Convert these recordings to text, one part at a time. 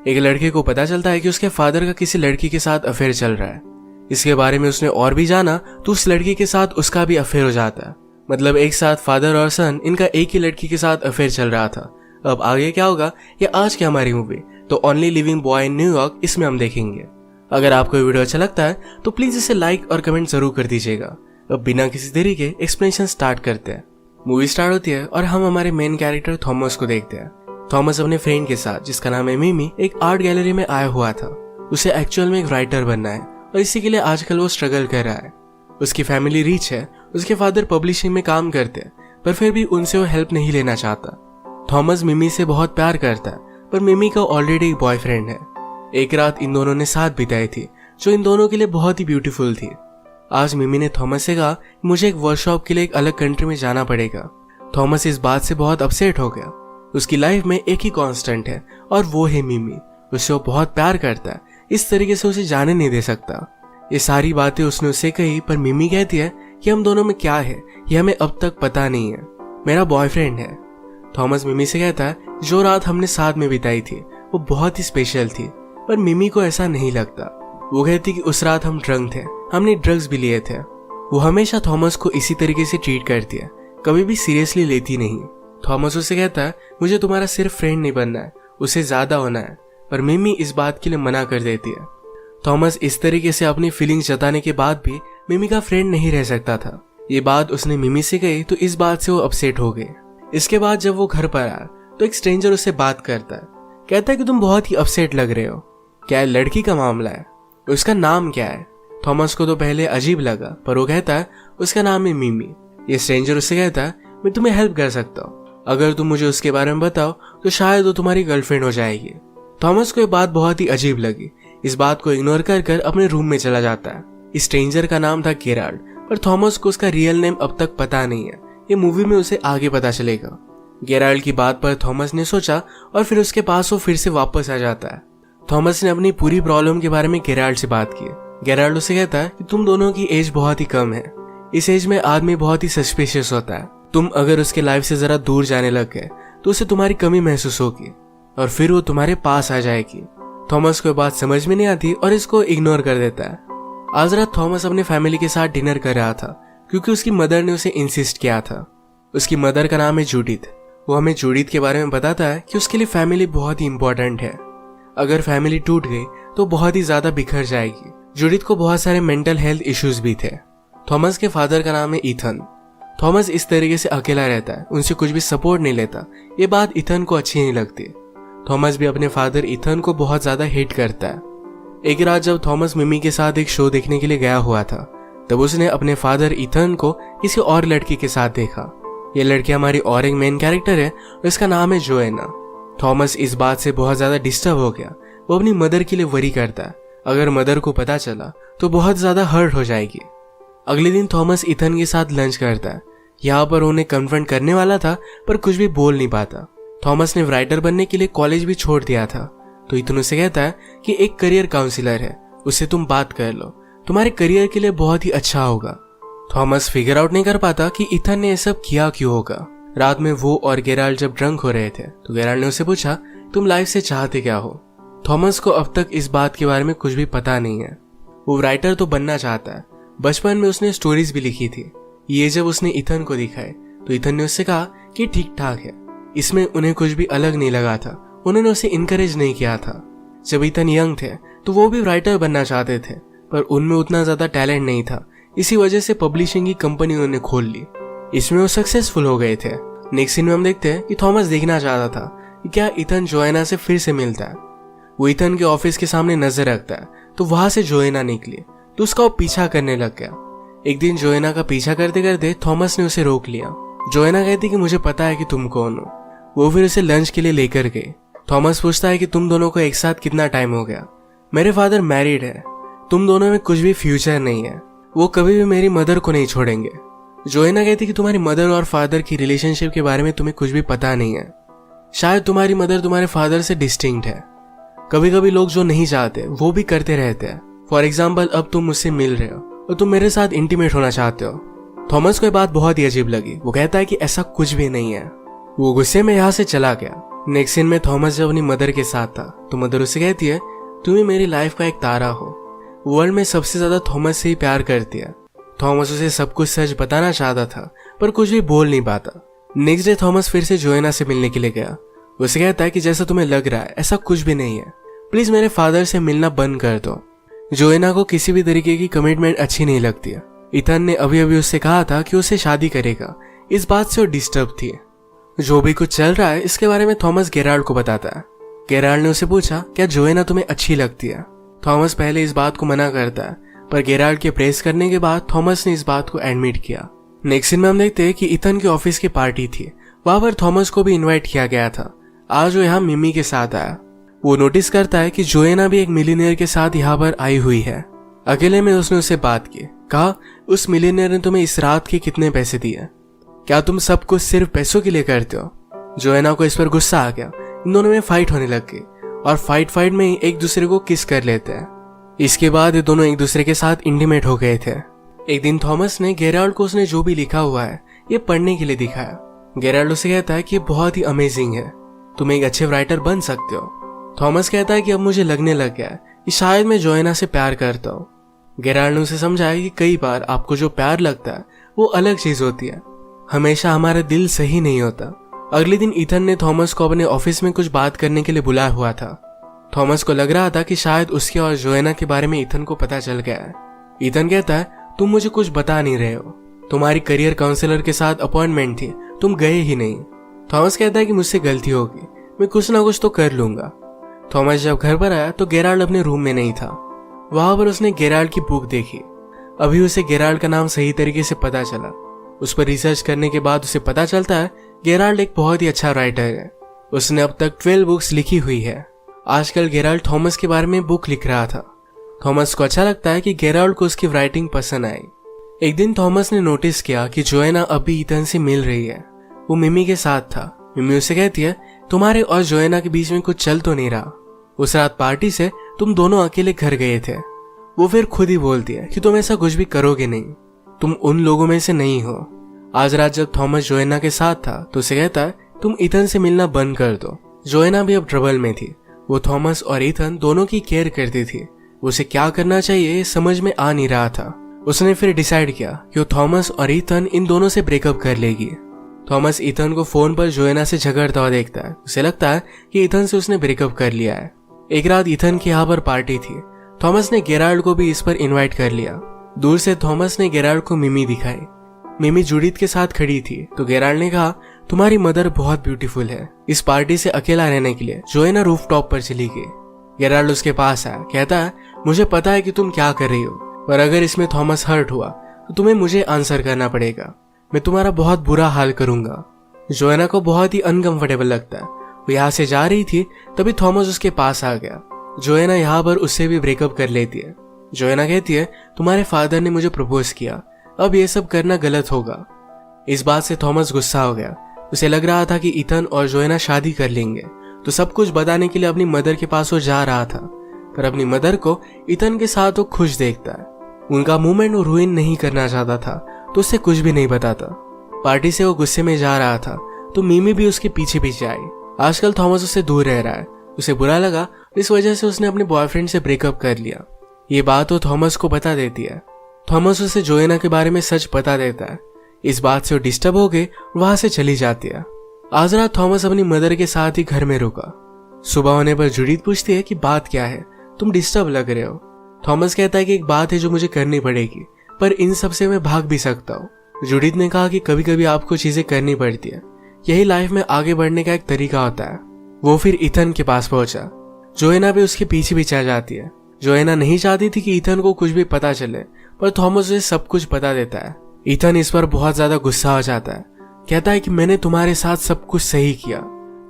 एक लड़के को पता चलता है कि उसके फादर का किसी लड़की के साथ अफेयर चल रहा है। इसके बारे में उसने और भी जाना तो उस लड़की के साथ उसका भी अफेयर हो जाता है। मतलब एक साथ फादर और सन, इनका एक ही लड़की के साथ अफेयर चल रहा था। अब आगे क्या होगा ये आज की हमारी मूवी तो only living boy in New York, इसमें हम देखेंगे। अगर आपको ये वीडियो अच्छा लगता है तो प्लीज इसे लाइक और कमेंट जरूर कर दीजिएगा। अब बिना किसी देरी के एक्सप्लेनेशन स्टार्ट करते हैं। मूवी स्टार्ट होती है और हम हमारे मेन कैरेक्टर थॉमस को देखते हैं। थॉमस अपने फ्रेंड के साथ, जिसका नाम है मिमी, एक आर्ट गैलरी में आया हुआ था। उसे एक्चुअल में एक राइटर बनना है और इसी के लिए आजकल वो स्ट्रगल कर रहा है। उसकी फैमिली रिच है, उसके फादर पब्लिशिंग में काम करते हैं, पर फिर भी उनसे वो हेल्प नहीं लेना चाहता। थॉमस मिमी से बहुत प्यार करता है, पर मिमी का ऑलरेडी एक बॉयफ्रेंड है। एक रात इन दोनों ने साथ बिताई थी जो इन दोनों के लिए बहुत ही ब्यूटीफुल थी। आज मिमी ने थॉमस से कहा मुझे एक वर्कशॉप के लिए एक अलग कंट्री में जाना पड़ेगा। थॉमस इस बात से बहुत अपसेट हो गया। उसकी लाइफ में एक ही कांस्टेंट है और वो है मिमी। उससे वो बहुत प्यार करता है, इस तरीके से उसे जाने नहीं दे सकता। ये सारी बातें उसने उससे कही, पर मिमी कहती है कि हम दोनों में क्या है ये हमें अब तक पता नहीं है, मेरा बॉयफ्रेंड है। थॉमस मिमी से कहता है जो रात हमने साथ में बिताई थी वो बहुत ही स्पेशल थी, पर मिमी को ऐसा नहीं लगता। वो कहती कि उस रात हम ड्रंक थे, हमने ड्रग्स भी लिए थे। वो हमेशा थॉमस को इसी तरीके से ट्रीट करती है, कभी भी सीरियसली लेती नहीं। थॉमस उसे कहता है मुझे तुम्हारा सिर्फ फ्रेंड नहीं बनना है, उससे ज्यादा होना है, पर मिमी इस बात के लिए मना कर देती है। थॉमस इस तरीके से अपनी फीलिंग्स जताने के बाद भी मिमी का फ्रेंड नहीं रह सकता था। ये बात उसने मिमी से कही तो इस बात से वो अपसेट हो गए। इसके बाद जब वो घर पर आया तो एक स्ट्रेंजर उससे बात करता है, कहता है कि तुम बहुत ही अपसेट लग रहे हो, क्या लड़की का मामला है, उसका नाम क्या है। थॉमस को तो पहले अजीब लगा, पर वो कहता है उसका नाम है मिमी। ये स्ट्रेंजर उससे कहता है मैं तुम्हें हेल्प कर सकता हूँ, अगर तुम मुझे उसके बारे में बताओ तो शायद वो तुम्हारी गर्लफ्रेंड हो जाएगी। थॉमस को ये बात बहुत ही अजीब लगी। इस बात को इग्नोर कर अपने रूम में चला जाता है। इस स्ट्रेंजर का नाम था गेराल्ड, पर थॉमस को उसका रियल नेम अब तक पता नहीं है। ये मूवी में उसे आगे पता चलेगा। गेराल्ड की बात पर थॉमस ने सोचा और फिर उसके पास वो फिर से वापस आ जाता है। थॉमस ने अपनी पूरी प्रॉब्लम के बारे में गेराल्ड से बात की। गेराल्ड उसे कहता है कि तुम दोनों की एज बहुत ही कम है, इस एज में आदमी बहुत ही सस्पिशियस होता है। तुम अगर उसके लाइफ से जरा दूर जाने लग गए तो उसे तुम्हारी कमी महसूस होगी और फिर वो तुम्हारे पास आ जाएगी। थॉमस को बात समझ में नहीं आती और इसको इग्नोर कर देता है। आज रात थॉमस अपने फैमिली के साथ डिनर कर रहा था क्योंकि उसकी मदर ने उसे इंसिस्ट किया था। उसकी मदर का नाम है जूडिथ। वो हमें जूडिथ के बारे में बताता है कि उसके लिए फैमिली बहुत ही इंपॉर्टेंट है। अगर फैमिली टूट गई तो बहुत ही ज्यादा बिखर जाएगी। जूडिथ को बहुत सारे मेंटल हेल्थ इश्यूज भी थे। थॉमस के फादर का नाम है ईथन। थॉमस इस तरीके से अकेला रहता है, उनसे कुछ भी सपोर्ट नहीं लेता। ये बात ईथन को अच्छी नहीं लगती। थॉमस भी अपने फादर ईथन को बहुत ज्यादा हेट करता है। एक रात जब थॉमस मिमी के साथ एक शो देखने के लिए गया हुआ था तब उसने अपने फादर ईथन को किसी और लड़की के साथ देखा। ये लड़की हमारी और एक मेन कैरेक्टर है और इसका नाम है जोएना। थॉमस इस बात से बहुत ज्यादा डिस्टर्ब हो गया। वो अपनी मदर के लिए वरी करता है, अगर मदर को पता चला तो बहुत ज्यादा हर्ट हो जाएगी। अगले दिन थॉमस ईथन के साथ लंच करता है। यहाँ पर उन्हें कन्फ्रंट करने वाला था पर कुछ भी बोल नहीं पाता। थॉमस ने राइटर बनने के लिए कॉलेज भी छोड़ दिया था तो ईथन उसे कहता है कि एक करियर काउंसलर है, उससे तुम बात कर लो, तुम्हारे करियर के लिए बहुत ही अच्छा होगा। थॉमस फिगर आउट नहीं कर पाता कि ईथन ने ये सब किया क्यों होगा। रात में वो और गेराल्ड जब ड्रंक हो रहे थे तो गेराल्ड ने उसे पूछा तुम लाइफ से चाहते क्या हो। थॉमस को अब तक इस बात के बारे में कुछ भी पता नहीं है। वो राइटर तो बनना चाहता है, बचपन में उसने स्टोरीज भी लिखी थी। ये जब उसने ईथन को दिखाए तो ईथन ने उससे कहा कि ठीक ठाक है। इसमें उन्हें कुछ भी अलग नहीं लगा था, उन्होंने उसे इनकरेज नहीं किया था। जब ईथन यंग थे तो वो भी राइटर बनना चाहते थे, पर उनमें उतना ज्यादा टैलेंट नहीं था। इसी वजह से पब्लिशिंग की कंपनी उन्होंने खोल ली। इसमें वो सक्सेसफुल हो गए थे। नेक्स्ट सीन में हम देखते हैं कि थॉमस देखना चाहता था कि क्या ईथन जोएना से फिर से मिलता है। वो ईथन के ऑफिस के सामने नजर रखता है तो वहां से जोएना निकली तो उसका वो पीछा करने लग गया। एक दिन जोएना का पीछा करते करते थॉमस ने उसे रोक लिया। जोएना कहती कि मुझे पता है कि तुम कौन हो। वो फिर उसे लंच के लिए लेकर गए। थॉमस पूछता है कि तुम दोनों को एक साथ कितना टाइम हो गया। मेरे फादर मैरिड है, तुम दोनों में कुछ भी फ्यूचर नहीं है, वो कभी भी मेरी मदर को नहीं छोड़ेंगे। जोएना कहती कि तुम्हारी मदर और फादर की रिलेशनशिप के बारे में तुम्हें कुछ भी पता नहीं है। शायद तुम्हारी मदर तुम्हारे फादर से डिस्टिंक्ट है। कभी कभी लोग जो नहीं चाहते वो भी करते रहते हैं। फॉर एग्जाम्पल अब तुम मुझसे मिल रहे हो और तुम मेरे साथ इंटीमेट होना चाहते हो। थॉमस को ये बात बहुत ही अजीब लगी। वो कहता है कि ऐसा कुछ भी नहीं है। वो गुस्से में यहाँ से चला गया। नेक्स्ट सीन में थॉमस जब अपनी मदर के साथ था तो मदर उसे कहती है, तुम ही मेरी लाइफ का एक तारा हो। वर्ल्ड में सबसे ज्यादा थॉमस से ही प्यार करती है। थॉमस उसे सब कुछ सच बताना चाहता था पर कुछ भी बोल नहीं पाता। नेक्स्ट डे थॉमस फिर से जोएना से मिलने के लिए गया। उसे कहता है कि जैसा तुम्हें लग रहा है ऐसा कुछ भी नहीं है, प्लीज मेरे फादर से मिलना बंद कर दो। जोएना को किसी भी तरीके की कमिटमेंट अच्छी नहीं लगती है। इथन ने अभी अभी उससे कहा था कि उसे शादी करेगा, इस बात से वो डिस्टर्ब थी। जो भी कुछ चल रहा है इसके बारे में थॉमस गेराल्ड को बताता है। गेराल्ड ने उसे पूछा, क्या जोएना तुम्हें अच्छी लगती है? थॉमस पहले इस बात को मना करता है पर गेराल्ड के प्रेस करने के बाद थॉमस ने इस बात को एडमिट किया। नेक्स्ट सीन में हम देखते हैं कि इथन के ऑफिस की पार्टी थी, वहां पर थॉमस को भी इनवाइट किया गया था। आज वो यहाँ मिमी के साथ आया। वो नोटिस करता है कि जोएना भी एक मिलीनियर के साथ यहाँ पर आई हुई है। अकेले में उसने उससे बात की, कहा उस मिलीनियर ने तुम्हें इस रात के कितने पैसे दिए? क्या तुम सब कुछ सिर्फ पैसों के लिए करते हो? जोएना को इस पर गुस्सा आ गया। इन दोनों में फाइट होने लग गई और फाइट में ही एक दूसरे को किस कर लेते हैं। इसके बाद ये दोनों एक दूसरे के साथ इंटीमेट हो गए थे। एक दिन थॉमस ने गेराल्ड को उसने जो भी लिखा हुआ है ये पढ़ने के लिए दिखाया। गेराल्ड उसे कहता है कि ये बहुत ही अमेजिंग है, तुम एक अच्छे राइटर बन सकते हो। थॉमस कहता है कि अब मुझे लगने लग गया है कि शायद मैं जोएना से प्यार करता हूँ। गेराल्ड ने उसे समझाया कि कई बार आपको जो प्यार लगता है वो अलग चीज होती है, हमेशा हमारा दिल सही नहीं होता। अगले दिन इथन ने थॉमस को अपने ऑफिस में कुछ बात करने के लिए बुलाया हुआ था। थॉमस को लग रहा था कि शायद उसके और जोएना के बारे में इथन को पता चल गया है। इथन कहता है, तुम मुझे कुछ बता नहीं रहे हो, तुम्हारी करियर काउंसलर के साथ अपॉइंटमेंट थी, तुम गए ही नहीं। थॉमस कहता है कि मुझसे गलती होगी, मैं कुछ ना कुछ तो कर लूंगा। थॉमस जब घर पर आया तो गेराल्ड अपने रूम में नहीं था। वहां पर उसने गेराल्ड की बुक देखी। अभी उसे गेराल्ड का नाम सही तरीके से पता चला। उस पर रिसर्च करने के बाद उसे पता चलता है गेराल्ड एक बहुत ही अच्छा राइटर है। उसने अब तक 12 बुक्स लिखी हुई है। आजकल गेराल्ड थॉमस के बारे में बुक लिख रहा था। थॉमस को अच्छा लगता है कि गेराल्ड को उसकी राइटिंग पसंद आई। एक दिन थॉमस ने नोटिस किया कि जोएना अभी इथन से मिल रही है। वो मिमी के साथ था। मिमी उसे कहती है, तुम्हारे और जोएना के बीच में कुछ चल तो नहीं रहा? उस रात पार्टी से तुम दोनों अकेले घर गए थे। वो फिर खुद ही बोलती है कि तुम ऐसा कुछ भी करोगे नहीं, तुम उन लोगों में से नहीं हो। आज रात जब थॉमस जोएना के साथ था तो उसे कहता है, तुम इथन से मिलना बंद कर दो। जोएना भी अब ट्रबल में थी। वो थॉमस और इथन दोनों की केयर करती थी। उसे क्या करना चाहिए समझ में आ नहीं रहा था। उसने फिर डिसाइड किया कि वो थॉमस और इथन इन दोनों से ब्रेकअप कर लेगी। थॉमस इथन को फोन पर जोएना से झगड़ता हुआ देखता है। उसे लगता है कि इथन से उसने ब्रेकअप कर लिया है। एक रात इथन की यहाँ पर पार्टी थी। थॉमस ने गेराल्ड को भी इस पर इनवाइट कर लिया। दूर से थॉमस ने गेराल्ड को मिमी दिखाई। मिमी जूडिथ के साथ खड़ी थी तो गेराल्ड ने कहा, तुम्हारी मदर बहुत ब्यूटीफुल है। इस पार्टी से अकेला रहने के लिए जोएना रूफटॉप पर चली गई। गेराल्ड उसके पास आया, कहता है, मुझे पता है कि तुम क्या कर रही हो, पर अगर इसमें थॉमस हर्ट हुआ तो तुम्हें मुझे आंसर करना पड़ेगा। मैं तुम्हारा बहुत बुरा हाल करूंगा। जोएना को बहुत ही अनकंफर्टेबल लगता है। वो यहाँ से जा रही थी तभी थॉमस उसके पास आ गया। जोएना यहाँ पर उससे भी ब्रेकअप कर लेती है। जोएना कहती है, तुम्हारे फादर ने मुझे प्रपोज किया, अब ये सब करना गलत होगा। इस बात से थॉमस गुस्सा हो गया। उसे लग रहा था कि इथन और जोएना शादी कर लेंगे तो सब कुछ बताने के लिए अपनी मदर के पास वो जा रहा था, पर अपनी मदर को इथन के साथ वो खुश देखता है। उनका मूवमेंट वो रुइन नहीं करना चाहता था तो उससे कुछ भी नहीं बताता। पार्टी से वो गुस्से में जा रहा था तो मिमी भी उसके पीछे पीछे आई। आजकल थॉमस उससे दूर रह रहा है। उसे बुरा लगा, इस वजह से उसने अपने बॉयफ्रेंड से ब्रेकअप कर लिया। ये बात वो थॉमस को बता देती है। थॉमस उसे जोएना के बारे में सच बता देता है। इस बात से वो डिस्टर्ब हो गई, वहां से चली जाती है। आज रात थॉमस अपनी मदर के साथ ही घर में रुका। सुबह होने पर जूडिथ पूछती है कि बात क्या है, तुम डिस्टर्ब लग रहे हो। थॉमस कहता है कि एक बात है जो मुझे करनी पड़ेगी, पर इन सब से मैं भाग भी सकता हूँ। जूडिथ ने कहा कि कभी कभी आपको चीजें करनी पड़ती है, यही लाइफ में आगे बढ़ने का एक तरीका होता है। वो फिर इथन के पास पहुंचा। जोएना भी उसके पीछे पीछे आ जाती है। जोएना नहीं चाहती थी कि इथन को कुछ भी पता चले, पर थॉमस उसे सब कुछ बता देता है। इथन इस पर बहुत ज्यादा गुस्सा हो जाता है। कहता है कि मैंने तुम्हारे साथ सब कुछ सही किया,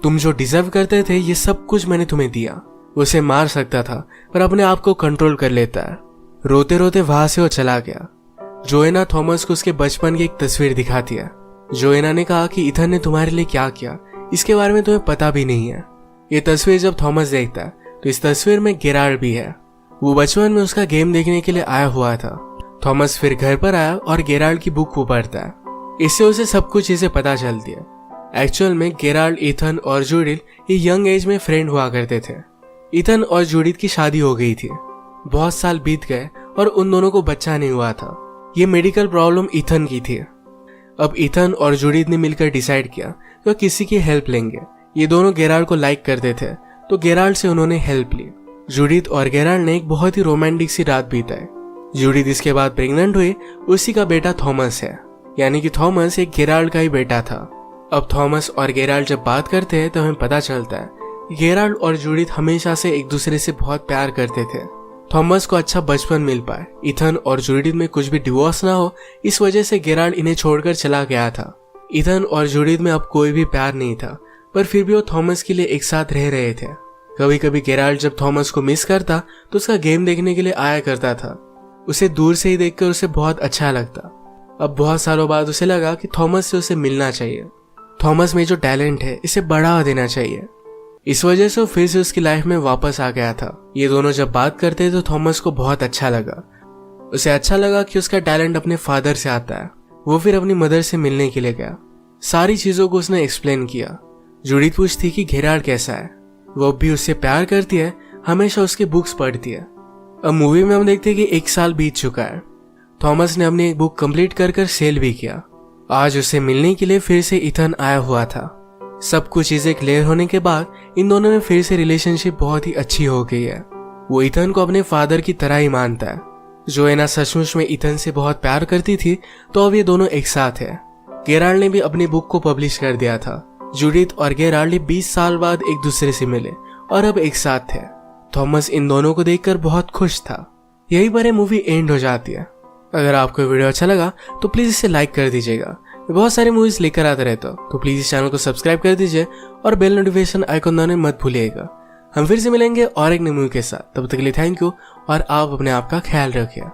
तुम जो डिजर्व करते थे ये सब कुछ मैंने तुम्हें दिया। उसे मार सकता था पर अपने आप को कंट्रोल कर लेता है। रोते रोते वहां से वो चला गया। जोएना थॉमस को उसके बचपन की एक तस्वीर दिखाती है। जोएना ने कहा कि इथन ने तुम्हारे लिए क्या किया इसके बारे में तुम्हें पता भी नहीं है। ये तस्वीर जब थॉमस देखता है तो इस तस्वीर में गेराल्ड भी है। वो बचपन में उसका गेम देखने के लिए आया हुआ था। थॉमस फिर घर पर आया और गेराल्ड की बुक को पढ़ता है। इससे उसे सब कुछ चीजें पता चलती है। एक्चुअल में गेराल्ड, ईथन और जूडिथ ये यंग एज में फ्रेंड हुआ करते थे। ईथन और जूडिथ की शादी हो गई थी। बहुत साल बीत गए और उन दोनों को बच्चा नहीं हुआ था। ये मेडिकल प्रॉब्लम ईथन की थी। अब ईथन और जूडिथ ने मिलकर डिसाइड किया कि वो किसी की हेल्प लेंगे। ये दोनों गेराल्ड को लाइक करते थे तो गेराल्ड से उन्होंने हेल्प ली। जूडिथ और गेराल्ड ने एक बहुत ही रोमांटिक सी रात बिताई। जूडिथ इसके बाद प्रेग्नेंट हुई। उसी का बेटा थॉमस है, यानी कि थॉमस एक गेराल्ड का ही बेटा था। अब थॉमस और गेराल्ड जब बात करते हैं तो हमें पता चलता है गेराल्ड और जूडिथ हमेशा से एक दूसरे से बहुत प्यार करते थे। थॉमस को अच्छा बचपन मिल पाए, ईथन और जूडिथ में कुछ भी डिवोर्स ना हो, इस वजह से गेराल्ड इन्हें छोड़कर चला गया था। ईथन और जूडिथ में अब कोई भी प्यार नहीं था, पर फिर भी वो थॉमस के लिए एक साथ रह रहे थे। कभी कभी गेराल्ड जब थॉमस को मिस करता तो उसका गेम देखने के लिए आया करता था। उसे दूर से ही देखकर उसे बहुत अच्छा लगता। अब बहुत सालों बाद उसे लगा कि थॉमस से उसे मिलना चाहिए। थॉमस में जो टैलेंट है इसे बढ़ावा देना चाहिए। इस वजह से वो फिर से उसकी लाइफ में वापस आ गया था। ये दोनों जब बात करते तो थॉमस को बहुत अच्छा लगा। उसे अच्छा लगा कि उसका टैलेंट अपने फादर से आता है। वो फिर अपनी मदर से मिलने के लिए गया। सारी चीजों को उसने एक्सप्लेन किया। जूडिथ पूछती कि गेराल्ड कैसा है। वो भी उससे प्यार करती है, हमेशा उसके बुक्स पढ़ती है। अब मूवी में हम देखते हैं कि 1 साल बीत चुका है। थॉमस ने अपनी एक बुक कंप्लीट कर सेल भी किया। आज उसे मिलने के लिए फिर से ईथन आया हुआ था। सब कुछ चीजें क्लियर होने के बाद इन दोनों में फिर से रिलेशनशिप बहुत ही अच्छी हो गई है। वो ईथन को अपने फादर की तरह ही मानता है। जोएना सचमुच में ईथन से बहुत प्यार करती थी, तो अब ये दोनों एक साथ है। गेराल्ड ने भी अपनी बुक को पब्लिश कर दिया था। जूडिथ और गेराल्ड 20 साल बाद एक दूसरे से मिले और अब एक साथ थे। थॉमस इन दोनों को देखकर बहुत खुश था। यही पर मूवी एंड हो जाती है। अगर आपको वीडियो अच्छा लगा तो प्लीज इसे लाइक कर दीजिएगा। बहुत सारी मूवीज लेकर आते रहता हूँ, तो प्लीज इस चैनल को सब्सक्राइब कर दीजिए और बेल नोटिफिकेशन आइकन दबाना मत भूलिएगा। हम फिर से मिलेंगे और एक नई मूवी के साथ। तब तक के लिए थैंक यू और आप अपने आप का ख्याल रखिए।